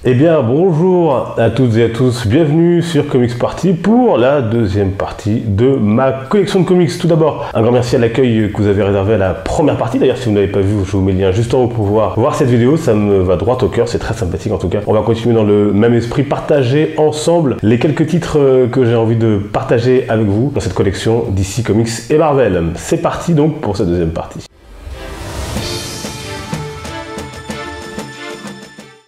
Eh bien, bonjour à toutes et à tous, bienvenue sur Comics Party pour la deuxième partie de ma collection de comics. Tout d'abord, un grand merci à l'accueil que vous avez réservé à la première partie. D'ailleurs, si vous n'avez pas vu, je vous mets le lien juste en haut pour pouvoir voir cette vidéo. Ça me va droit au cœur, c'est très sympathique en tout cas. On va continuer dans le même esprit, partager ensemble les quelques titres que j'ai envie de partager avec vous dans cette collection DC Comics et Marvel. C'est parti donc pour cette deuxième partie.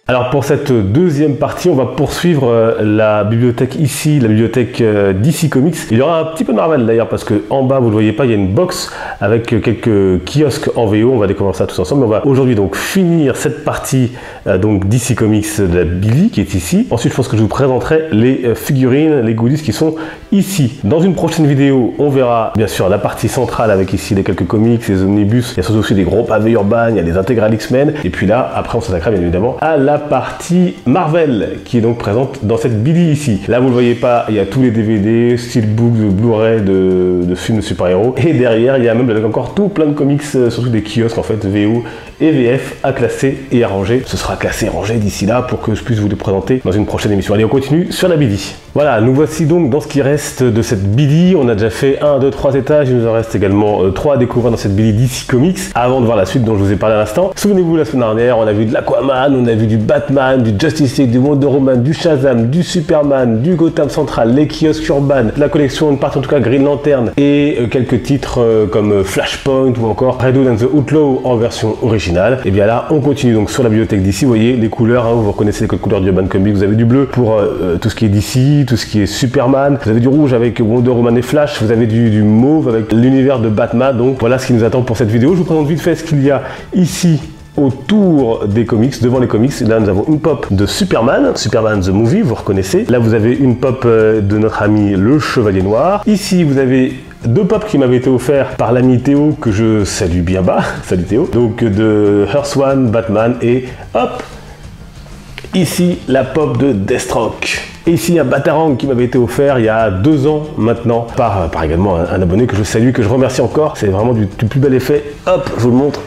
Alors pour cette deuxième partie, on va poursuivre la bibliothèque ici, la bibliothèque DC Comics. Il y aura un petit peu de Marvel d'ailleurs parce que en bas, vous ne le voyez pas, il y a une box avec quelques kiosques en VO. On va découvrir ça tous ensemble. Mais on va aujourd'hui donc finir cette partie donc DC Comics de la Billy qui est ici. Ensuite, je pense que je vous présenterai les figurines, les goodies qui sont ici. Dans une prochaine vidéo, on verra bien sûr la partie centrale avec ici les quelques comics, les omnibus. Il y a surtout aussi des gros pavés urbains, il y a des intégrales X-Men. Et puis là, après, on s'attaquera bien évidemment à la partie Marvel qui est donc présente dans cette Billy ici. Là vous le voyez pas, il y a tous les DVD, steelbook, Blu-ray de films de super-héros et derrière il y a même encore tout plein de comics, surtout des kiosques en fait, VO et VF à classer et à ranger. Ce sera classé et rangé d'ici là pour que je puisse vous les présenter dans une prochaine émission. Allez, on continue sur la Billy. Voilà, nous voici donc dans ce qui reste de cette Billy. On a déjà fait 1, 2, 3 étages, il nous en reste également 3 à découvrir dans cette Billy DC Comics avant de voir la suite dont je vous ai parlé à l'instant. Souvenez-vous, la semaine dernière, on a vu de l'Aquaman, on a vu du Batman, du Justice League, du Wonder Woman, du Shazam, du Superman, du Gotham Central, les kiosques urbains, la collection, une partie en tout cas Green Lantern et quelques titres comme Flashpoint ou encore Red Hood and the Outlaw en version originale. Et bien là, on continue donc sur la bibliothèque d'ici. Vous voyez les couleurs, hein, vous reconnaissez les codes couleurs du Urban Comics. Vous avez du bleu pour tout ce qui est DC, tout ce qui est Superman. Vous avez du rouge avec Wonder Woman et Flash. Vous avez du mauve avec l'univers de Batman. Donc voilà ce qui nous attend pour cette vidéo. Je vous présente vite fait ce qu'il y a ici autour des comics, devant les comics. Là nous avons une pop de Superman, Superman the Movie, vous reconnaissez. Là vous avez une pop de notre ami le Chevalier Noir. Ici vous avez deux pops qui m'avaient été offerts par l'ami Théo, que je salue bien bas. Salut Théo. Donc de Earth One, Batman et hop, ici la pop de Deathstroke. Et ici un Batarang qui m'avait été offert il y a 2 ans maintenant par également un abonné que je salue, que je remercie encore. C'est vraiment du plus bel effet. Hop, je vous le montre.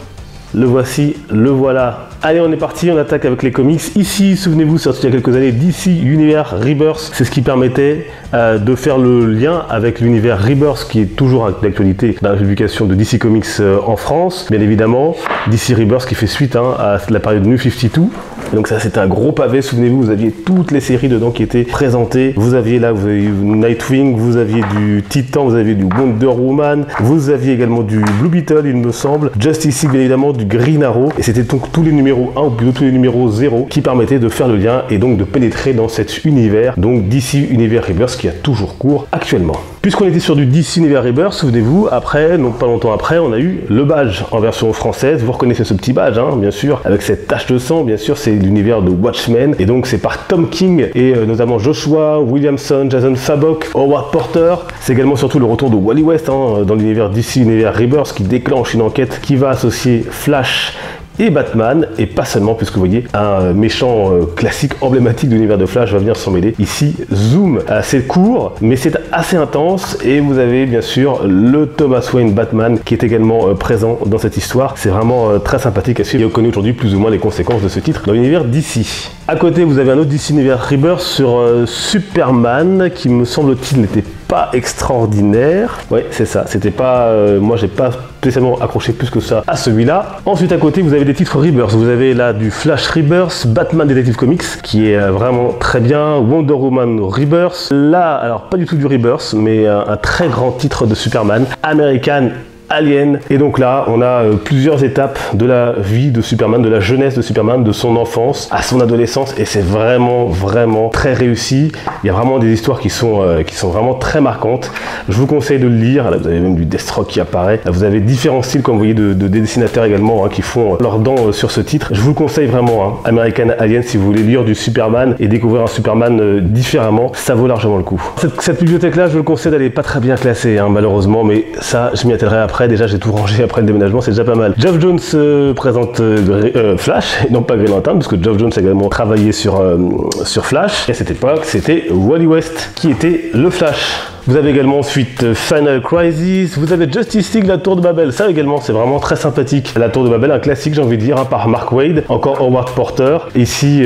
Le voici, le voilà. Allez, on est parti, on attaque avec les comics. Ici, souvenez-vous, sorti il y a quelques années, DC Universe Rebirth. C'est ce qui permettait de faire le lien avec l'univers Rebirth qui est toujours d'actualité dans la publication de DC Comics en France. Bien évidemment, DC Rebirth qui fait suite à la période New 52. Donc ça, c'était un gros pavé. Souvenez-vous, vous aviez toutes les séries dedans qui étaient présentées. Vous aviez là, vous avez Nightwing, vous aviez du Titan, vous aviez du Wonder Woman, vous aviez également du Blue Beetle, il me semble, Justice League, bien évidemment, du Green Arrow. Et c'était donc tous les numéros 1 ou plutôt tous les numéros 0 qui permettaient de faire le lien et donc de pénétrer dans cet univers, donc DC Universe Rebirth qui a toujours cours actuellement. Puisqu'on était sur du DC Universe Rebirth, souvenez-vous, après, donc pas longtemps après, on a eu le badge en version française. Vous reconnaissez ce petit badge, hein, bien sûr, avec cette tache de sang, bien sûr, c'est l'univers de Watchmen. Et donc c'est par Tom King et notamment Joshua Williamson, Jason Fabok, Howard Porter. C'est également surtout le retour de Wally West hein, dans l'univers DC Universe Rebirth qui déclenche une enquête qui va associer Flash et Batman, et pas seulement, puisque vous voyez un méchant classique emblématique de l'univers de Flash va venir s'en mêler. Ici, Zoom, c'est court, mais c'est assez intense, et vous avez bien sûr le Thomas Wayne Batman qui est également présent dans cette histoire. C'est vraiment très sympathique à suivre, et on connaît aujourd'hui plus ou moins les conséquences de ce titre dans l'univers DC. À côté, vous avez un autre DC Universe Rebirth sur Superman, qui me semble-t-il n'était pas extraordinaire. Ouais, c'est ça, c'était pas... moi, j'ai pas spécialement accroché plus que ça à celui-là. Ensuite, à côté, vous avez des titres Rebirth. Vous avez là du Flash Rebirth, Batman Detective Comics, qui est vraiment très bien, Wonder Woman Rebirth. Là, alors pas du tout du Rebirth, mais un très grand titre de Superman, American Alien. Et donc là, on a plusieurs étapes de la vie de Superman, de la jeunesse de Superman, de son enfance à son adolescence, et c'est vraiment très réussi. Il y a vraiment des histoires qui sont vraiment très marquantes. Je vous conseille de le lire. Là, vous avez même du Deathstroke qui apparaît. Là, vous avez différents styles, comme vous voyez, de dessinateurs également, hein, qui font leurs dents sur ce titre. Je vous le conseille vraiment, hein, American Alien, si vous voulez lire du Superman et découvrir un Superman différemment, ça vaut largement le coup. Cette bibliothèque-là, je vous le conseille, elle n'est pas très bien classée, hein, malheureusement, mais ça, je m'y attellerai après. Déjà, j'ai tout rangé après le déménagement, c'est déjà pas mal. Geoff Jones présente Flash, et non pas Green Lantern, parce que Geoff Jones a également travaillé sur Flash. Et à cette époque, c'était Wally West qui était le Flash. Vous avez également ensuite Final Crisis, vous avez Justice League, la Tour de Babel, ça également c'est vraiment très sympathique. La Tour de Babel, un classique j'ai envie de dire, hein, par Mark Waid, encore Howard Porter. Ici,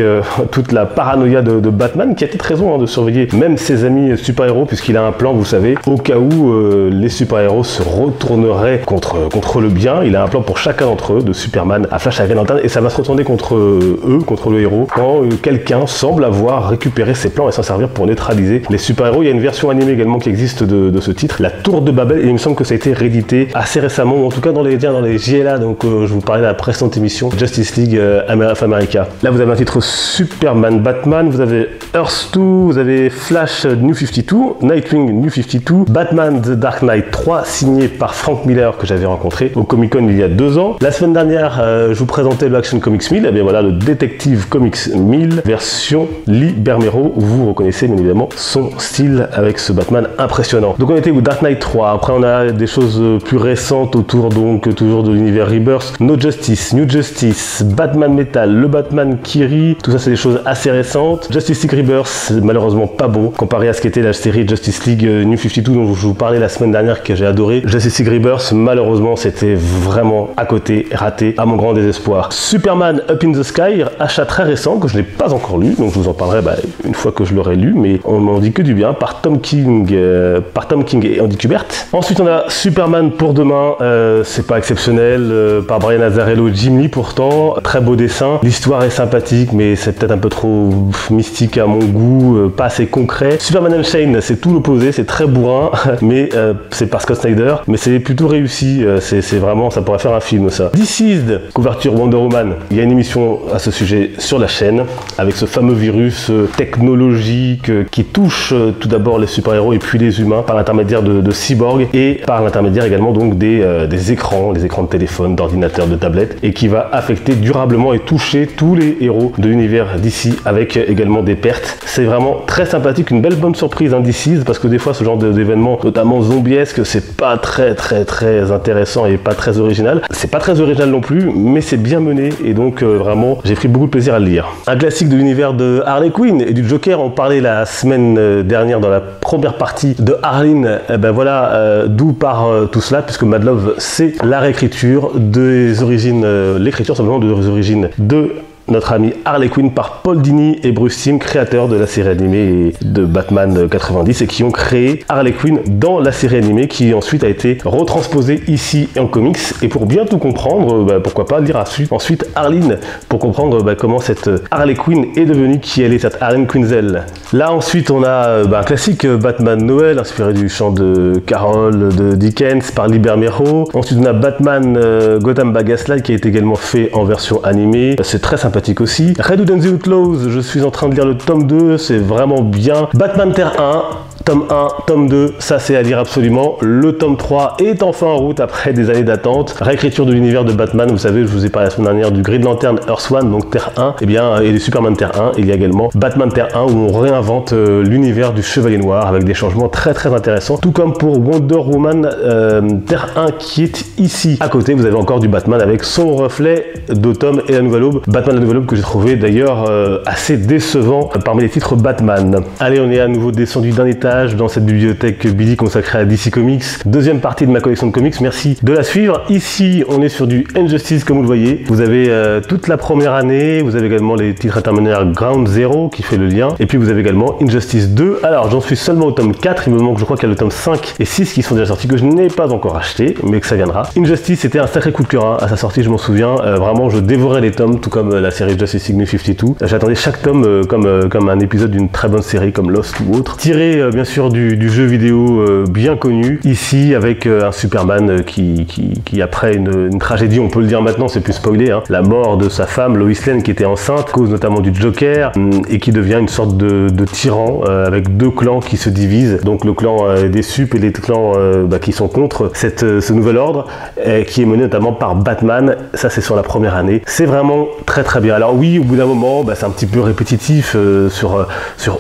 toute la paranoïa de Batman qui a peut-être raison de surveiller même ses amis super-héros puisqu'il a un plan, vous savez, au cas où les super-héros se retourneraient contre le bien. Il a un plan pour chacun d'entre eux, de Superman à Flash à Green Lantern, et ça va se retourner contre eux, contre le héros, quand quelqu'un semble avoir récupéré ses plans et s'en servir pour neutraliser les super-héros. Il y a une version animée également qui existe de ce titre, La Tour de Babel, et il me semble que ça a été réédité assez récemment, ou en tout cas dans les JLA, donc je vous parlais de la précédente émission, Justice League of America. Là vous avez un titre Superman Batman, vous avez Earth 2, vous avez Flash New 52, Nightwing New 52, Batman The Dark Knight 3, signé par Frank Miller que j'avais rencontré au Comic Con il y a 2 ans. La semaine dernière, je vous présentais le Action Comics 1000, et bien voilà le Detective Comics 1000 version Lee Bermero. Vous reconnaissez bien évidemment son style avec ce Batman impressionnant. Donc on était au Dark Knight 3, après on a des choses plus récentes autour donc toujours de l'univers Rebirth, No Justice, New Justice, Batman Metal, le Batman Kiri, tout ça c'est des choses assez récentes. Justice League Rebirth, c'est malheureusement pas bon comparé à ce qu'était la série Justice League New 52 dont je vous parlais la semaine dernière que j'ai adoré. Justice League Rebirth, malheureusement c'était vraiment à côté, raté, à mon grand désespoir. Superman Up in the Sky, achat très récent que je n'ai pas encore lu, donc je vous en parlerai une fois que je l'aurai lu, mais on m'en dit que du bien, par Tom King et Andy Kubert. Ensuite on a Superman pour demain, c'est pas exceptionnel, par Brian Azzarello, Jim Lee pourtant, très beau dessin, l'histoire est sympathique mais c'est peut-être un peu trop mystique à mon goût, pas assez concret. Superman Unchained, c'est tout l'opposé, c'est très bourrin, mais c'est par Scott Snyder, mais c'est plutôt réussi, c'est vraiment, ça pourrait faire un film ça. Deceased, couverture Wonder Woman, il y a une émission à ce sujet sur la chaîne, avec ce fameux virus technologique qui touche tout d'abord les super-héros et puis les humains par l'intermédiaire de cyborgs et par l'intermédiaire également donc des écrans, les écrans de téléphone, d'ordinateur, de tablette, et qui va affecter durablement et toucher tous les héros de l'univers d'ici avec également des pertes. C'est vraiment très sympathique, une belle bonne surprise d'ici, parce que des fois ce genre d'événements, notamment zombiesque, c'est pas très intéressant et pas très original. C'est pas très original non plus, mais c'est bien mené et donc vraiment j'ai pris beaucoup de plaisir à le lire. Un classique de l'univers de Harley Quinn et du Joker, on parlait la semaine dernière dans la première partie de Harleen, ben voilà d'où part tout cela, puisque Mad Love c'est la réécriture des origines, l'écriture simplement des origines de notre ami Harley Quinn par Paul Dini et Bruce Timm, créateurs de la série animée de Batman 90 et qui ont créé Harley Quinn dans la série animée qui ensuite a été retransposée ici en comics. Et pour bien tout comprendre, pourquoi pas lire ensuite Harleen pour comprendre comment cette Harley Quinn est devenue qui elle est, cette Harleen Quinzel. Là ensuite on a un classique Batman Noël inspiré du chant de Carol de Dickens par Lee Bermero. Ensuite on a Batman Gotham by Gaslight qui a été également fait en version animée, c'est très sympathique aussi. Red Hood and the Outlaws, je suis en train de lire le tome 2, c'est vraiment bien. Batman Terre 1, tome 1, tome 2, ça c'est à lire absolument. Le tome 3 est enfin en route après des années d'attente. Réécriture de l'univers de Batman, vous savez, je vous ai parlé la semaine dernière du Green Lantern Earth 1, donc Terre 1, et du Superman Terre 1. Il y a également Batman Terre 1 où on réinvente l'univers du Chevalier Noir avec des changements très intéressants. Tout comme pour Wonder Woman Terre 1 qui est ici. À côté, vous avez encore du Batman avec son reflet d'automne et la Nouvelle Aube. Batman la Nouvelle Aube que j'ai trouvé d'ailleurs assez décevant parmi les titres Batman. Allez, on est à nouveau descendu d'un étage dans cette bibliothèque Billy consacrée à DC Comics. Deuxième partie de ma collection de comics, merci de la suivre. Ici, on est sur du Injustice comme vous le voyez. Vous avez toute la première année, vous avez également les titres intermédiaires Ground Zero qui fait le lien, et puis vous avez également Injustice 2. Alors, j'en suis seulement au tome 4, il me manque je crois qu'il y a le tome 5 et 6 qui sont déjà sortis que je n'ai pas encore acheté, mais que ça viendra. Injustice, c'était un sacré coup de cœur à sa sortie, je m'en souviens. Vraiment, je dévorais les tomes, tout comme la série Justice League New 52. J'attendais chaque tome comme un épisode d'une très bonne série comme Lost ou autre. Tiré bien sûr du jeu vidéo bien connu, ici avec un Superman qui après une tragédie, on peut le dire maintenant, c'est plus spoilé, la mort de sa femme Lois Lane qui était enceinte, cause notamment du Joker, et qui devient une sorte de tyran avec deux clans qui se divisent, donc le clan des Sup et les clans qui sont contre ce nouvel ordre, qui est mené notamment par Batman. Ça c'est sur la première année, c'est vraiment très bien. Alors oui, au bout d'un moment, c'est un petit peu répétitif sur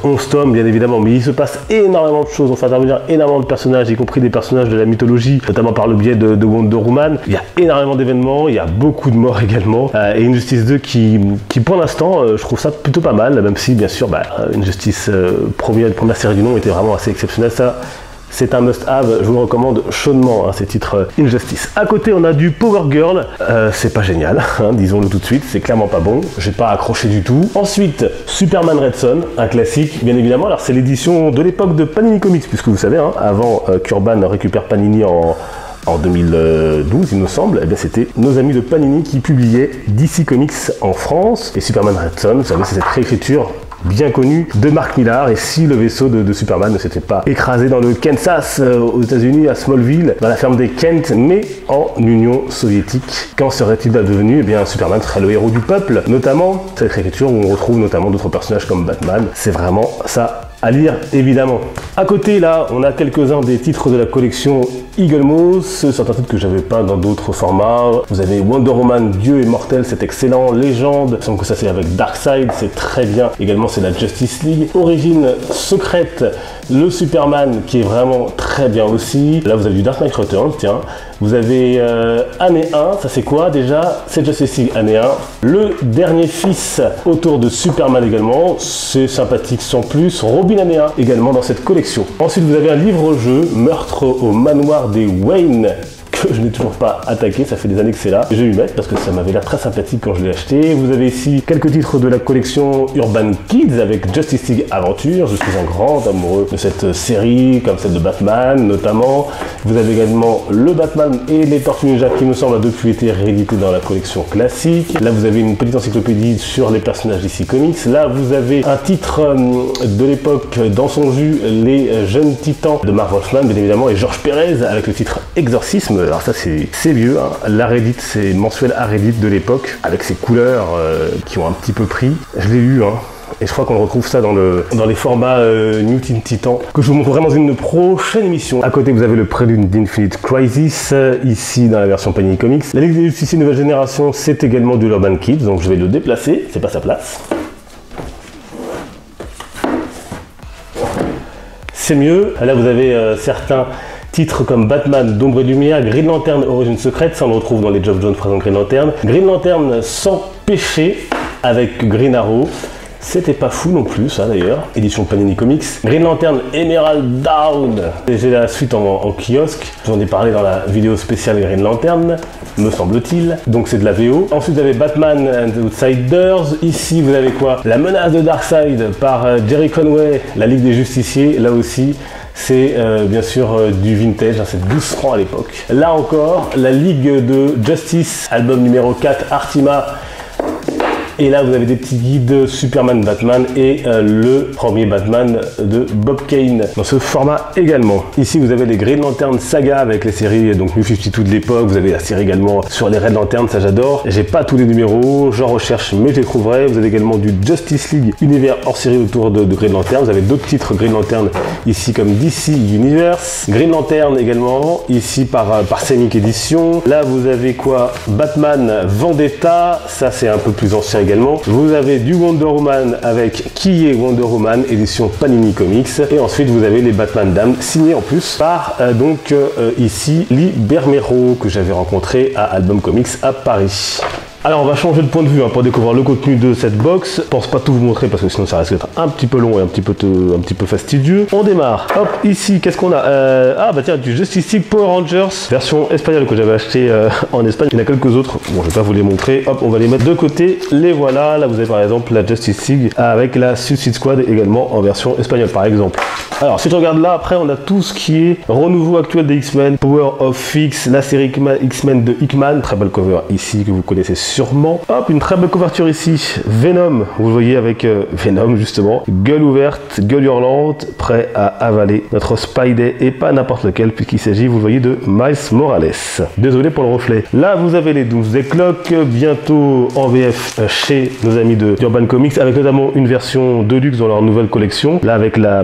11 tomes bien évidemment, mais il se passe énormément de choses, on fait intervenir énormément de personnages, y compris des personnages de la mythologie, notamment par le biais de Wonder Woman. Il y a énormément d'événements, il y a beaucoup de morts également, et Injustice 2 qui pour l'instant, je trouve ça plutôt pas mal, même si bien sûr Injustice première série du nom était vraiment assez exceptionnelle. Ça c'est un must-have, je vous le recommande chaudement, hein, ces titres Injustice. À côté, on a du Power Girl, c'est pas génial, hein, disons-le tout de suite, c'est clairement pas bon, j'ai pas accroché du tout. Ensuite, Superman Red Son, un classique, bien évidemment, alors c'est l'édition de l'époque de Panini Comics, puisque vous savez, hein, avant qu'Urban récupère Panini en 2012, il me semble, eh bien c'était nos amis de Panini qui publiaient DC Comics en France. Et Superman Red Son, vous savez, c'est cette réécriture bien connue de Mark Millar. Et si le vaisseau de Superman ne s'était pas écrasé dans le Kansas, aux États-Unis, à Smallville, dans la ferme des Kent, mais en Union soviétique, qu'en serait-il advenu? Eh bien, Superman serait le héros du peuple, notamment cette réécriture où on retrouve notamment d'autres personnages comme Batman. C'est vraiment ça à lire, évidemment. À côté, là, on a quelques-uns des titres de la collection Eagle Moss, certains titres que j'avais pas dans d'autres formats. Vous avez Wonder Woman, Dieu est mortel, c'est excellent. Légende, il semble que ça c'est avec Darkseid, c'est très bien. Également, c'est la Justice League. Origine secrète, le Superman, qui est vraiment très bien aussi. Là, vous avez du Dark Knight Returns, tiens. Vous avez année 1, ça c'est quoi déjà? C'est Justice League année 1. Le dernier fils autour de Superman également, c'est sympathique sans plus. Robin année 1 également dans cette collection. Ensuite, vous avez un livre-jeu, Meurtre au manoir des Wayne, que je n'ai toujours pas attaqué, ça fait des années que c'est là. Je vais lui mettre parce que ça m'avait l'air très sympathique quand je l'ai acheté. Vous avez ici quelques titres de la collection Urban Kids avec Justice League Aventure. Je suis un grand amoureux de cette série, comme celle de Batman notamment. Vous avez également le Batman et les Tortues Ninja qui me semble a depuis été réédité dans la collection classique. Là vous avez une petite encyclopédie sur les personnages d'ici Comics. Là vous avez un titre de l'époque dans son jus, Les Jeunes Titans de Mark Wolfman bien évidemment, et Georges Pérez avec le titre Exorcisme. Alors ça c'est vieux, hein. La Reddit, c'est mensuel à Reddit de l'époque, avec ses couleurs qui ont un petit peu pris. Je l'ai eu, hein. Et je crois qu'on retrouve ça dans les formats New Teen Titan, que je vous montrerai dans une prochaine émission. À côté, vous avez le prélude d'Infinite Crisis, ici dans la version Panini Comics. La Ligue des Justiciers Nouvelle Génération, c'est également de l'Urban Kids, donc je vais le déplacer, c'est pas sa place. C'est mieux. Là, vous avez certains titres comme Batman, d'ombre et lumière, Green Lantern, origine secrète, ça on le retrouve dans les Geoff Johns présents Green Lantern. Green Lantern sans péché avec Green Arrow. C'était pas fou non plus, ça d'ailleurs. Édition Panini Comics. Green Lantern Emerald Dawn. J'ai la suite en kiosque. J'en ai parlé dans la vidéo spéciale Green Lantern, me semble-t-il. Donc c'est de la VO. Ensuite vous avez Batman and the Outsiders. Ici vous avez quoi? La menace de Darkseid par Jerry Conway, la Ligue des Justiciers. Là aussi, c'est bien sûr du vintage, hein, c'est 12 francs à l'époque. Là encore, la Ligue de Justice, album numéro 4, Artima. Et là, vous avez des petits guides Superman, Batman et le premier Batman de Bob Kane dans ce format également. Ici, vous avez les Green Lantern Saga avec les séries donc New 52 de l'époque. Vous avez la série également sur les Red Lantern, ça j'adore. J'ai pas tous les numéros, j'en recherche, mais je les trouverai. Vous avez également du Justice League univers hors série autour de Green Lantern. Vous avez d'autres titres Green Lantern ici comme DC Universe. Green Lantern également ici par Scenic Edition. Là, vous avez quoi? Batman Vendetta, ça c'est un peu plus ancien également. Vous avez du Wonder Woman avec Qui est Wonder Woman, édition Panini Comics. Et ensuite vous avez les Batman Damned signés en plus par ici Lee Bermero que j'avais rencontré à Album Comics à Paris. Alors on va changer de point de vue hein, pour découvrir le contenu de cette box. Je pense pas tout vous montrer parce que sinon ça risque d'être un petit peu long et un petit peu fastidieux. On démarre. Hop, ici, qu'est-ce qu'on a? Ah bah tiens, du Justice League Power Rangers, version espagnole que j'avais acheté en Espagne. Il y en a quelques autres, bon je vais pas vous les montrer. Hop, on va les mettre de côté. Les voilà, là vous avez par exemple la Justice League avec la Suicide Squad également en version espagnole par exemple. Alors si je regarde là, après on a tout ce qui est renouveau actuel des X-Men, Power of X, la série X-Men de Hickman, très belle cover ici que vous connaissez sûrement. Hop, une très belle couverture ici, Venom, vous le voyez avec Venom justement, gueule ouverte, gueule hurlante, prêt à avaler notre Spidey et pas n'importe lequel puisqu'il s'agit, vous le voyez, de Miles Morales. Désolé pour le reflet. Là vous avez les Doomsday Clock, bientôt en VF chez nos amis de Urban Comics, avec notamment une version Deluxe dans leur nouvelle collection, là avec la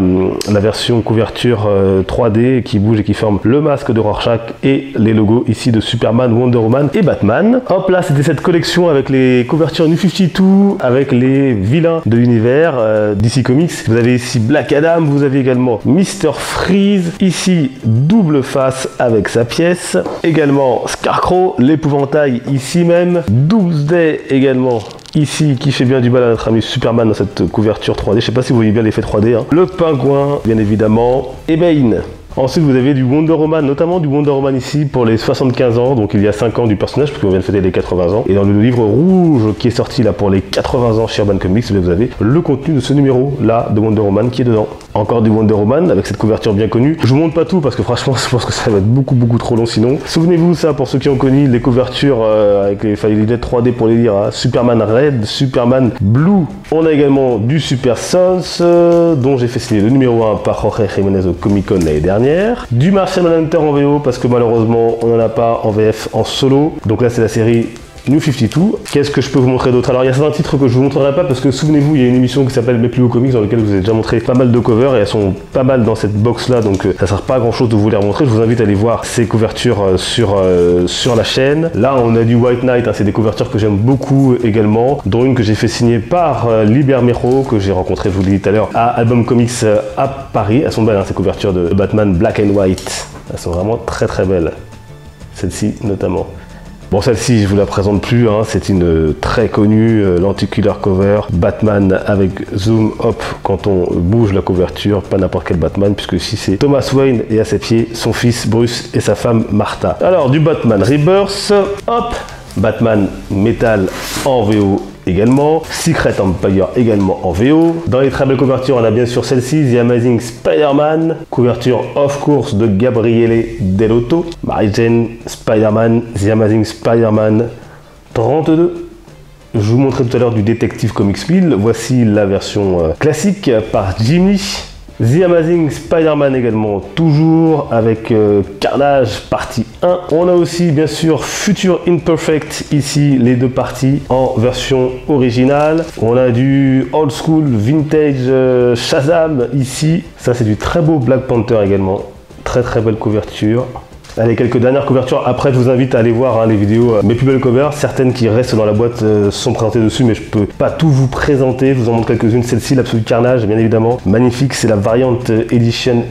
version couverture 3D qui bouge et qui forme le masque de Rorschach et les logos ici de Superman, Wonder Woman et Batman. Hop là, c'était cette collection avec les couvertures New 52, avec les vilains de l'univers DC Comics. Vous avez ici Black Adam, vous avez également Mr. Freeze, ici Double Face avec sa pièce, également Scarecrow, l'épouvantail ici même, Doomsday également ici qui fait bien du mal à notre ami Superman dans cette couverture 3D, je sais pas si vous voyez bien l'effet 3D, hein. Le pingouin bien évidemment, et Bane. Ensuite, vous avez du Wonder Woman, notamment du Wonder Woman ici pour les 75 ans, donc il y a 5 ans du personnage, parce qu'on vient de fêter les 80 ans. Et dans le livre rouge qui est sorti là pour les 80 ans chez Urban Comics, vous avez le contenu de ce numéro là de Wonder Woman qui est dedans. Encore du Wonder Woman avec cette couverture bien connue. Je vous montre pas tout parce que franchement, je pense que ça va être beaucoup trop long sinon. Souvenez-vous ça pour ceux qui ont connu les couvertures avec les lunettes 3D pour les lire. Hein. Superman Red, Superman Blue. On a également du Super Sons dont j'ai fait signer le numéro 1 par Jorge Jiménez au Comic Con l'année dernière. Du Martian Manhunter en VO parce que malheureusement on n'en a pas en VF en solo. Donc là c'est la série New 52. Qu'est-ce que je peux vous montrer d'autre? Alors il y a certains titres que je vous montrerai pas parce que souvenez-vous il y a une émission qui s'appelle Mes plus hauts comics dans laquelle je vous ai déjà montré pas mal de covers et elles sont pas mal dans cette box là donc ça sert pas à grand chose de vous les remontrer. Je vous invite à aller voir ces couvertures sur la chaîne. Là on a du White Knight, hein, c'est des couvertures que j'aime beaucoup également, dont une que j'ai fait signer par Liber Mero que j'ai rencontré, je vous l'ai dit tout à l'heure, à Album Comics à Paris. Elles sont belles hein, ces couvertures de Batman Black and White. Elles sont vraiment très belles. Celle-ci notamment. Bon, celle-ci, je vous la présente plus, hein. C'est une très connue, l'anti-killer cover, Batman avec zoom up quand on bouge la couverture, pas n'importe quel Batman, puisque ici c'est Thomas Wayne et à ses pieds son fils Bruce et sa femme Martha. Alors, du Batman Rebirth, hop, Batman Metal en VO également, Secret Empire également en VO. Dans les très belles couvertures, on a bien sûr celle-ci, The Amazing Spider-Man, couverture of course de Gabriele Dell'Otto, Mary Jane Spider-Man, The Amazing Spider-Man 32. Je vous montrais tout à l'heure du Detective Comics 1000, voici la version classique par Jimmy. The Amazing Spider-Man également, toujours avec Carnage partie 1. On a aussi bien sûr Future Imperfect, ici les deux parties en version originale. On a du Old School Vintage Shazam ici. Ça c'est du très beau Black Panther également. Très belle couverture. Allez, quelques dernières couvertures. Après, je vous invite à aller voir hein, les vidéos, mes plus belles covers. Certaines qui restent dans la boîte sont présentées dessus, mais je peux pas tout vous présenter. Je vous en montre quelques-unes. Celle-ci, l'Absolute Carnage, bien évidemment. Magnifique, c'est la variante Edition.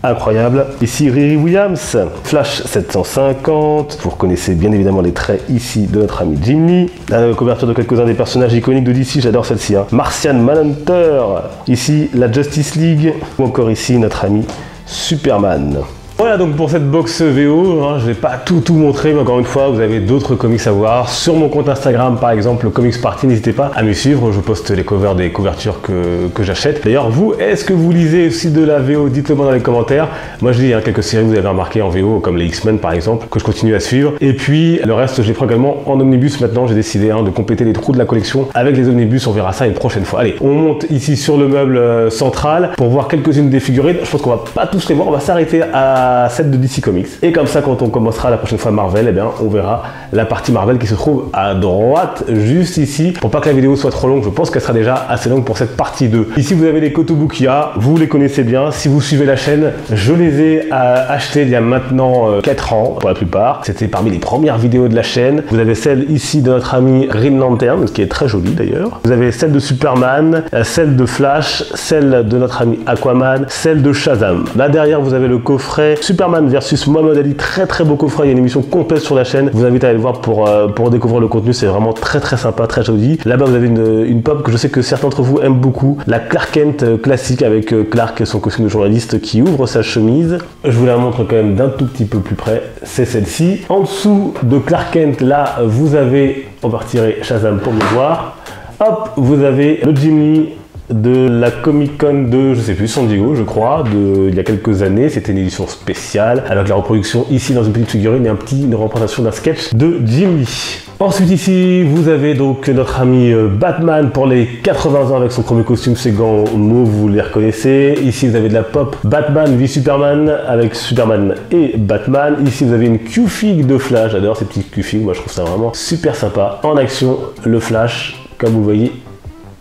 Incroyable. Ici, Riri Williams, Flash 750. Vous reconnaissez bien évidemment les traits ici de notre ami Jim Lee. La couverture de quelques-uns des personnages iconiques de DC, j'adore celle-ci. Hein. Martian Manhunter. Ici, la Justice League. Ou encore ici, notre ami Superman. Voilà donc pour cette box VO, hein, je ne vais pas tout montrer, mais encore une fois, vous avez d'autres comics à voir. Sur mon compte Instagram, par exemple, le Comics Party, n'hésitez pas à me suivre, je poste les covers des couvertures que j'achète. D'ailleurs, vous, est-ce que vous lisez aussi de la VO? Dites-le moi dans les commentaires. Moi, je lis hein, quelques séries que vous avez remarqué en VO, comme les X-Men par exemple, que je continue à suivre. Et puis, le reste, je les prends également en omnibus maintenant. J'ai décidé hein, de compléter les trous de la collection avec les omnibus, on verra ça une prochaine fois. Allez, on monte ici sur le meuble central pour voir quelques-unes des figurines. Je pense qu'on va pas tous les voir, on va s'arrêter à celle de DC Comics. Et comme ça, quand on commencera la prochaine fois Marvel, eh bien, on verra la partie Marvel qui se trouve à droite, juste ici. Pour pas que la vidéo soit trop longue, je pense qu'elle sera déjà assez longue pour cette partie 2. Ici, vous avez les Kotobukiya, vous les connaissez bien. Si vous suivez la chaîne, je les ai achetés il y a maintenant 4 ans, pour la plupart. C'était parmi les premières vidéos de la chaîne. Vous avez celle ici de notre ami Green Lantern, qui est très jolie d'ailleurs. Vous avez celle de Superman, celle de Flash, celle de notre ami Aquaman, celle de Shazam. Là derrière, vous avez le coffret Superman versus Muhammad Ali, très beau coffret, il y a une émission complète sur la chaîne, je vous invite à aller le voir pour découvrir le contenu, c'est vraiment très sympa, très joli. Là-bas vous avez une pop que je sais que certains d'entre vous aiment beaucoup, la Clark Kent classique avec Clark, son costume de journaliste qui ouvre sa chemise. Je vous la montre quand même d'un tout petit peu plus près, c'est celle-ci. En dessous de Clark Kent, là vous avez, on va retirer Shazam pour le voir, hop, vous avez le Jim Lee de la Comic Con de, je sais plus, San Diego, je crois, il y a quelques années. C'était une édition spéciale avec la reproduction ici dans une petite figurine et une représentation d'un sketch de Jim Lee. Ensuite ici, vous avez donc notre ami Batman pour les 80 ans avec son premier costume, ses gants mauves, vous les reconnaissez. Ici, vous avez de la pop Batman v Superman avec Superman et Batman. Ici, vous avez une Q-Fig de Flash. J'adore ces petites Q-Fig, moi je trouve ça vraiment super sympa. En action, le Flash, comme vous voyez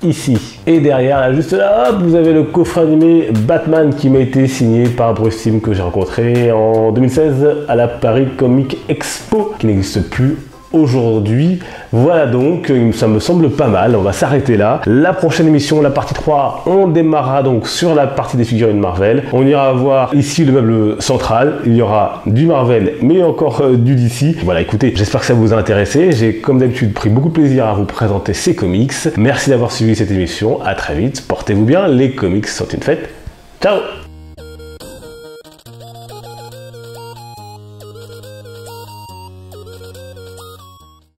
ici. Et derrière, là, juste là, hop, vous avez le coffret animé Batman qui m'a été signé par Bruce Timm que j'ai rencontré en 2016 à la Paris Comic Expo, qui n'existe plus aujourd'hui. Voilà donc, ça me semble pas mal, on va s'arrêter là. La prochaine émission, la partie 3, on démarrera donc sur la partie des figurines Marvel. On ira voir ici le meuble central, il y aura du Marvel mais encore du DC. Voilà, écoutez, j'espère que ça vous a intéressé. J'ai comme d'habitude pris beaucoup de plaisir à vous présenter ces comics. Merci d'avoir suivi cette émission, à très vite, portez-vous bien, les comics sont une fête. Ciao!